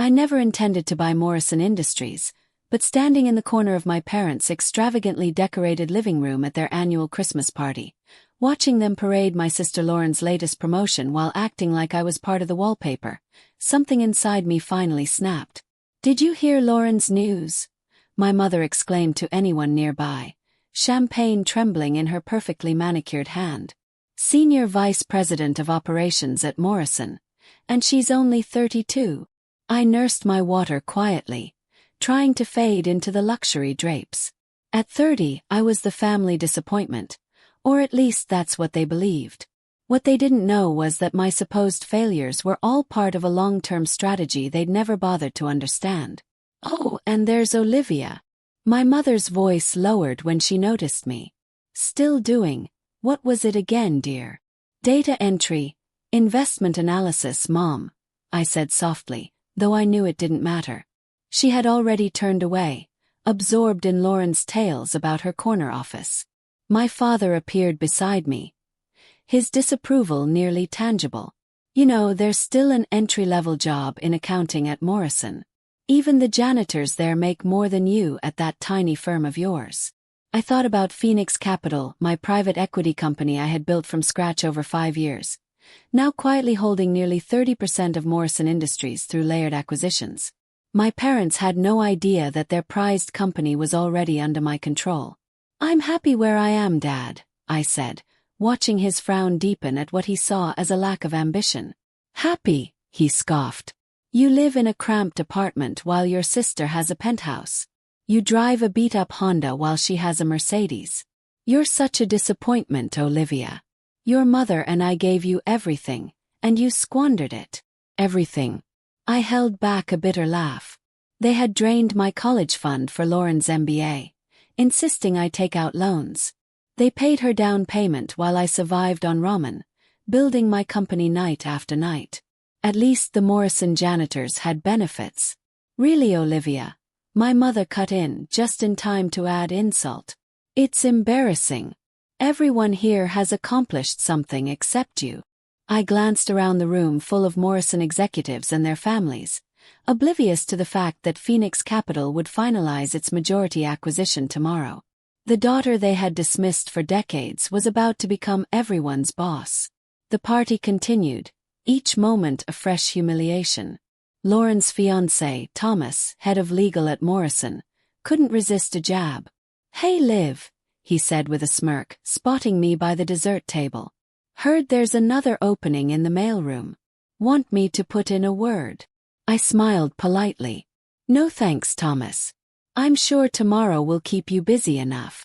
I never intended to buy Morrison Industries, but standing in the corner of my parents' extravagantly decorated living room at their annual Christmas party, watching them parade my sister Lauren's latest promotion while acting like I was part of the wallpaper, something inside me finally snapped. "Did you hear Lauren's news?" my mother exclaimed to anyone nearby, champagne trembling in her perfectly manicured hand. "Senior Vice President of Operations at Morrison, and she's only 32. I nursed my water quietly, trying to fade into the luxury drapes. At 30, I was the family disappointment, or at least that's what they believed. What they didn't know was that my supposed failures were all part of a long-term strategy they'd never bothered to understand. "Oh, and there's Olivia." My mother's voice lowered when she noticed me. "Still doing, what was it again, dear?" "Data entry, investment analysis, Mom," I said softly, though I knew it didn't matter. She had already turned away, absorbed in Lauren's tales about her corner office. My father appeared beside me, his disapproval nearly tangible. "You know, there's still an entry-level job in accounting at Morrison. Even the janitors there make more than you at that tiny firm of yours." I thought about Phoenix Capital, my private equity company I had built from scratch over 5 years, now quietly holding nearly 30% of Morrison Industries through layered acquisitions. My parents had no idea that their prized company was already under my control. "I'm happy where I am, Dad," I said, watching his frown deepen at what he saw as a lack of ambition. "Happy?" he scoffed. "You live in a cramped apartment while your sister has a penthouse. You drive a beat-up Honda while she has a Mercedes. You're such a disappointment, Olivia. Your mother and I gave you everything, and you squandered it." "Everything?" I held back a bitter laugh. They had drained my college fund for Lauren's MBA, insisting I take out loans. They paid her down payment while I survived on ramen, building my company night after night. At least the Morrison janitors had benefits. "Really, Olivia?" My mother cut in just in time to add insult. "It's embarrassing. Everyone here has accomplished something except you." I glanced around the room full of Morrison executives and their families, oblivious to the fact that Phoenix Capital would finalize its majority acquisition tomorrow. The daughter they had dismissed for decades was about to become everyone's boss. The party continued, each moment a fresh humiliation. Lauren's fiancé, Thomas, head of legal at Morrison, couldn't resist a jab. "Hey Liv," he said with a smirk, spotting me by the dessert table. "Heard there's another opening in the mailroom. Want me to put in a word?" I smiled politely. "No thanks, Thomas. I'm sure tomorrow will keep you busy enough."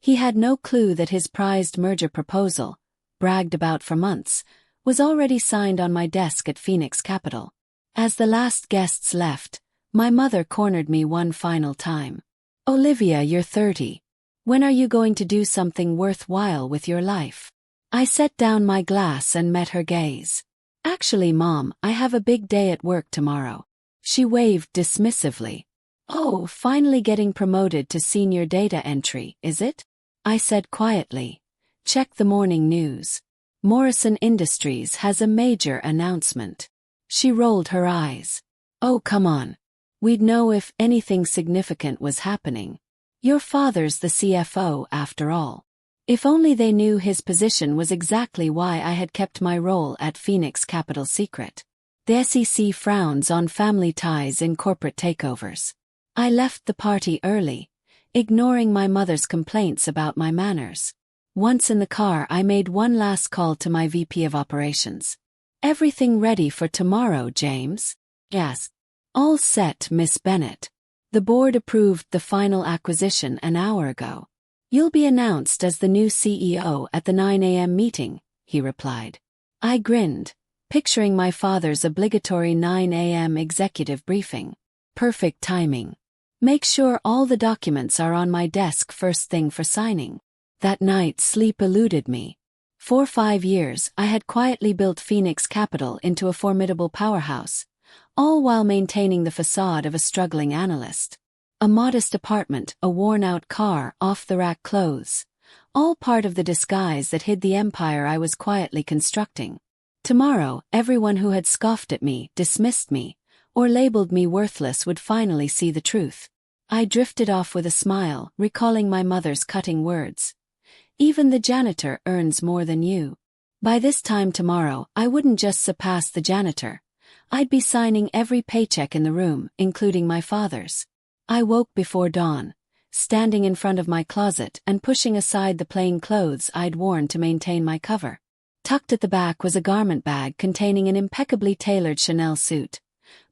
He had no clue that his prized merger proposal, bragged about for months, was already signed on my desk at Phoenix Capital. As the last guests left, my mother cornered me one final time. "Olivia, you're 30. When are you going to do something worthwhile with your life?" I set down my glass and met her gaze. "Actually, Mom, I have a big day at work tomorrow." She waved dismissively. "Oh, finally getting promoted to senior data entry, is it?" I said quietly. "Check the morning news. Morrison Industries has a major announcement." She rolled her eyes. "Oh, come on. We'd know if anything significant was happening. Your father's the CFO, after all." If only they knew his position was exactly why I had kept my role at Phoenix Capital secret. The SEC frowns on family ties in corporate takeovers. I left the party early, ignoring my mother's complaints about my manners. Once in the car, I made one last call to my VP of Operations. "Everything ready for tomorrow, James?" "Yes." "All set, Miss Bennett. The board approved the final acquisition an hour ago. You'll be announced as the new CEO at the 9 a.m. meeting," he replied. I grinned, picturing my father's obligatory 9 a.m. executive briefing. Perfect timing. Make sure all the documents are on my desk first thing for signing. That night sleep eluded me. For 5 years I had quietly built Phoenix Capital into a formidable powerhouse, all while maintaining the facade of a struggling analyst. A modest apartment, a worn-out car, off-the-rack clothes, all part of the disguise that hid the empire I was quietly constructing. Tomorrow, everyone who had scoffed at me, dismissed me, or labeled me worthless would finally see the truth. I drifted off with a smile, recalling my mother's cutting words. Even the janitor earns more than you. By this time tomorrow, I wouldn't just surpass the janitor. I'd be signing every paycheck in the room, including my father's. I woke before dawn, standing in front of my closet and pushing aside the plain clothes I'd worn to maintain my cover. Tucked at the back was a garment bag containing an impeccably tailored Chanel suit,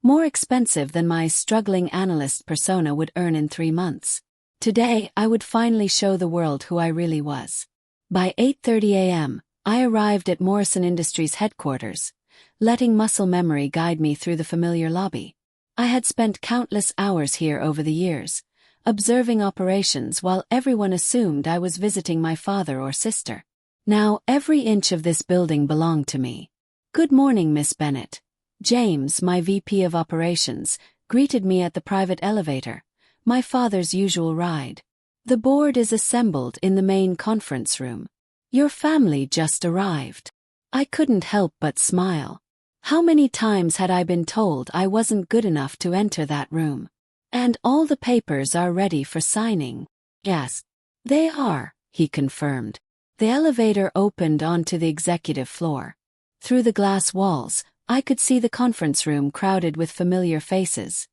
more expensive than my struggling analyst persona would earn in 3 months. Today, I would finally show the world who I really was. By 8:30 a.m., I arrived at Morrison Industries headquarters, letting muscle memory guide me through the familiar lobby. I had spent countless hours here over the years, observing operations while everyone assumed I was visiting my father or sister. Now, every inch of this building belonged to me. "Good morning, Miss Bennett." James, my VP of operations, greeted me at the private elevator, my father's usual ride. "The board is assembled in the main conference room. Your family just arrived." I couldn't help but smile. How many times had I been told I wasn't good enough to enter that room? "And all the papers are ready for signing?" "Yes, they are," he confirmed. The elevator opened onto the executive floor. Through the glass walls, I could see the conference room crowded with familiar faces.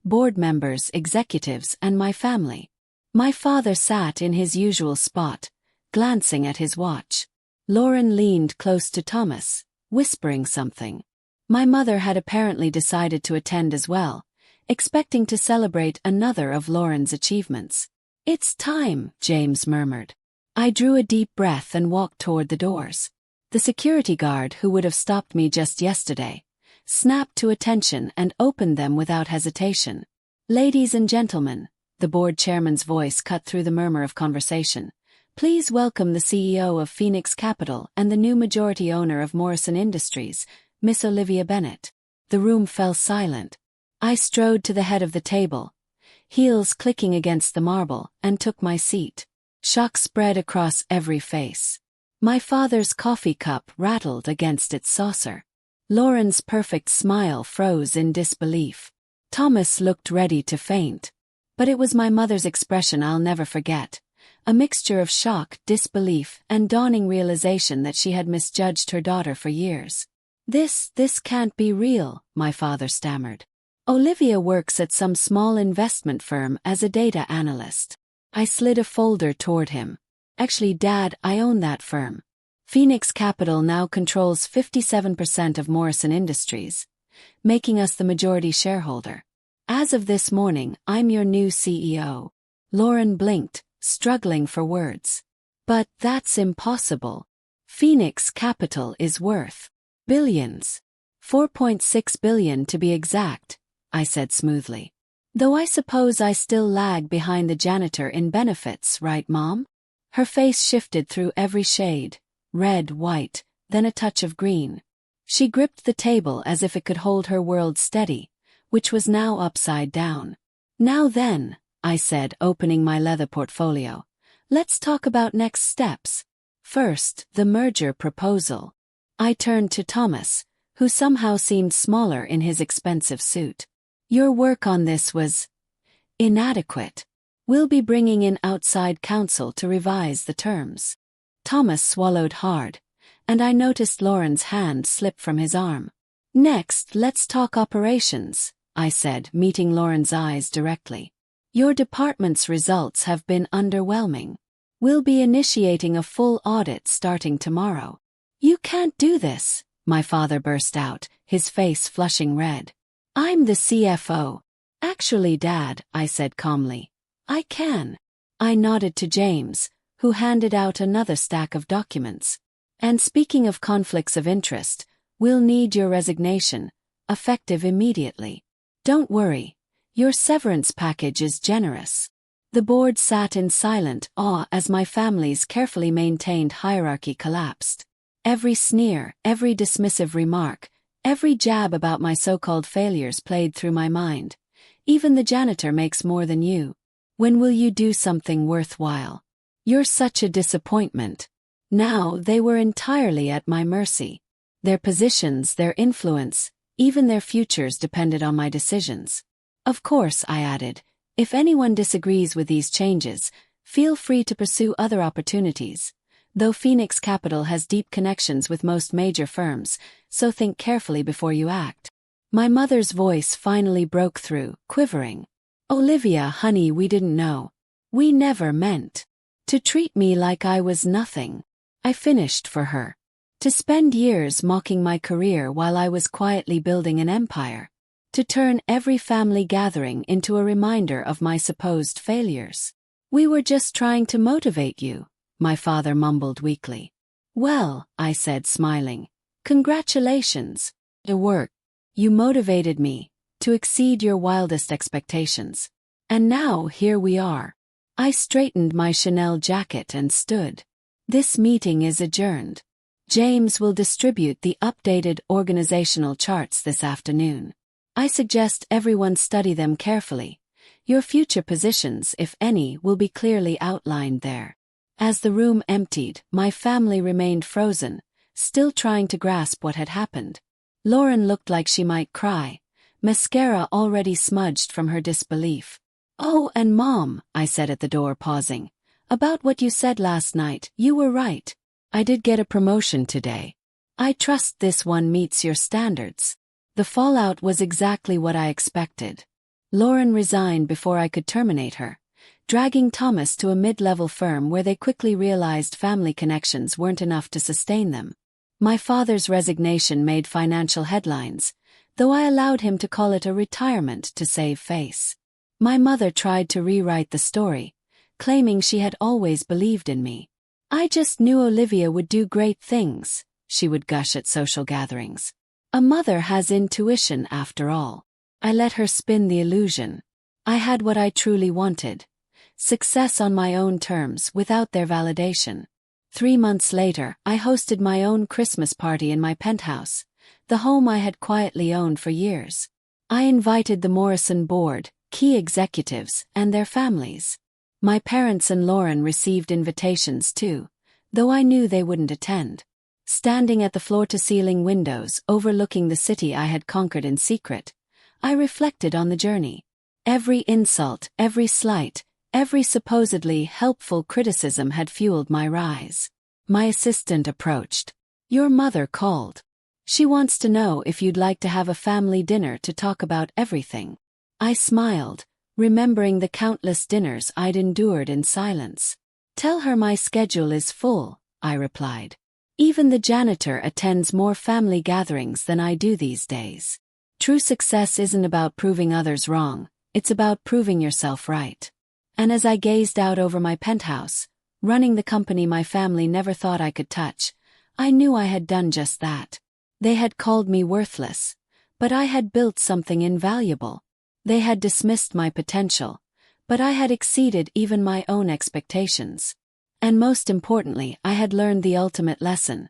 Board members, executives, and my family. My father sat in his usual spot, glancing at his watch. Lauren leaned close to Thomas, whispering something. My mother had apparently decided to attend as well, expecting to celebrate another of Lauren's achievements. "It's time," James murmured. I drew a deep breath and walked toward the doors. The security guard, who would have stopped me just yesterday, snapped to attention and opened them without hesitation. "Ladies and gentlemen," the board chairman's voice cut through the murmur of conversation, "please welcome the CEO of Phoenix Capital and the new majority owner of Morrison Industries, Miss Olivia Bennett." The room fell silent. I strode to the head of the table, heels clicking against the marble, and took my seat. Shock spread across every face. My father's coffee cup rattled against its saucer. Lauren's perfect smile froze in disbelief. Thomas looked ready to faint. But it was my mother's expression I'll never forget, a mixture of shock, disbelief, and dawning realization that she had misjudged her daughter for years. This can't be real," my father stammered. "Olivia works at some small investment firm as a data analyst." I slid a folder toward him. "Actually, Dad, I own that firm. Phoenix Capital now controls 57% of Morrison Industries, making us the majority shareholder. As of this morning, I'm your new CEO." Lauren blinked, struggling for words. "But that's impossible. Phoenix Capital is worth billions. 4.6 billion to be exact," I said smoothly. "Though I suppose I still lag behind the janitor in benefits, right, Mom?" Her face shifted through every shade, red, white, then a touch of green. She gripped the table as if it could hold her world steady, which was now upside down. "Now then," I said, opening my leather portfolio, "let's talk about next steps. First, the merger proposal." I turned to Thomas, who somehow seemed smaller in his expensive suit. "Your work on this was inadequate. We'll be bringing in outside counsel to revise the terms." Thomas swallowed hard, and I noticed Lauren's hand slip from his arm. "Next, let's talk operations," I said, meeting Lauren's eyes directly. "Your department's results have been underwhelming. We'll be initiating a full audit starting tomorrow." "You can't do this," my father burst out, his face flushing red. "I'm the CFO. "Actually, Dad," I said calmly, "I can." I nodded to James, who handed out another stack of documents. "And speaking of conflicts of interest, we'll need your resignation, effective immediately. Don't worry, your severance package is generous." The board sat in silent awe as my family's carefully maintained hierarchy collapsed. Every sneer, every dismissive remark, every jab about my so-called failures played through my mind. "Even the janitor makes more than you. When will you do something worthwhile? You're such a disappointment." Now they were entirely at my mercy. Their positions, their influence, Even their futures depended on my decisions. Of course, I added, if anyone disagrees with these changes, feel free to pursue other opportunities. Though Phoenix Capital has deep connections with most major firms, so think carefully before you act. My mother's voice finally broke through, quivering. Olivia, honey, we didn't know. We never meant to treat me like I was nothing. I finished for her. To spend years mocking my career while I was quietly building an empire. To turn every family gathering into a reminder of my supposed failures. We were just trying to motivate you, my father mumbled weakly. Well, I said, smiling. Congratulations. The work. You motivated me to exceed your wildest expectations. And now here we are. I straightened my Chanel jacket and stood. This meeting is adjourned. James will distribute the updated organizational charts this afternoon. I suggest everyone study them carefully. Your future positions, if any, will be clearly outlined there. As the room emptied, my family remained frozen, still trying to grasp what had happened. Lauren looked like she might cry, mascara already smudged from her disbelief. Oh, and Mom, I said at the door, pausing. About what you said last night, you were right. I did get a promotion today. I trust this one meets your standards. The fallout was exactly what I expected. Lauren resigned before I could terminate her, dragging Thomas to a mid-level firm where they quickly realized family connections weren't enough to sustain them. My father's resignation made financial headlines, though I allowed him to call it a retirement to save face. My mother tried to rewrite the story, claiming she had always believed in me. I just knew Olivia would do great things, she would gush at social gatherings. A mother has intuition after all. I let her spin the illusion. I had what I truly wanted. Success on my own terms without their validation. 3 months later, I hosted my own Christmas party in my penthouse, the home I had quietly owned for years. I invited the Morrison board, key executives, and their families. My parents and Lauren received invitations too, though I knew they wouldn't attend. Standing at the floor-to-ceiling windows overlooking the city I had conquered in secret, I reflected on the journey. Every insult, every slight, every supposedly helpful criticism had fueled my rise. My assistant approached. Your mother called. She wants to know if you'd like to have a family dinner to talk about everything. I smiled, remembering the countless dinners I'd endured in silence. Tell her my schedule is full, I replied. Even the janitor attends more family gatherings than I do these days. True success isn't about proving others wrong, it's about proving yourself right. And as I gazed out over my penthouse, running the company my family never thought I could touch, I knew I had done just that. They had called me worthless, but I had built something invaluable. They had dismissed my potential, but I had exceeded even my own expectations. And most importantly, I had learned the ultimate lesson.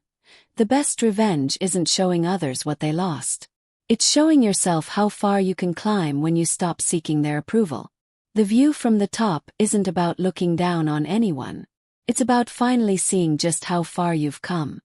The best revenge isn't showing others what they lost. It's showing yourself how far you can climb when you stop seeking their approval. The view from the top isn't about looking down on anyone. It's about finally seeing just how far you've come.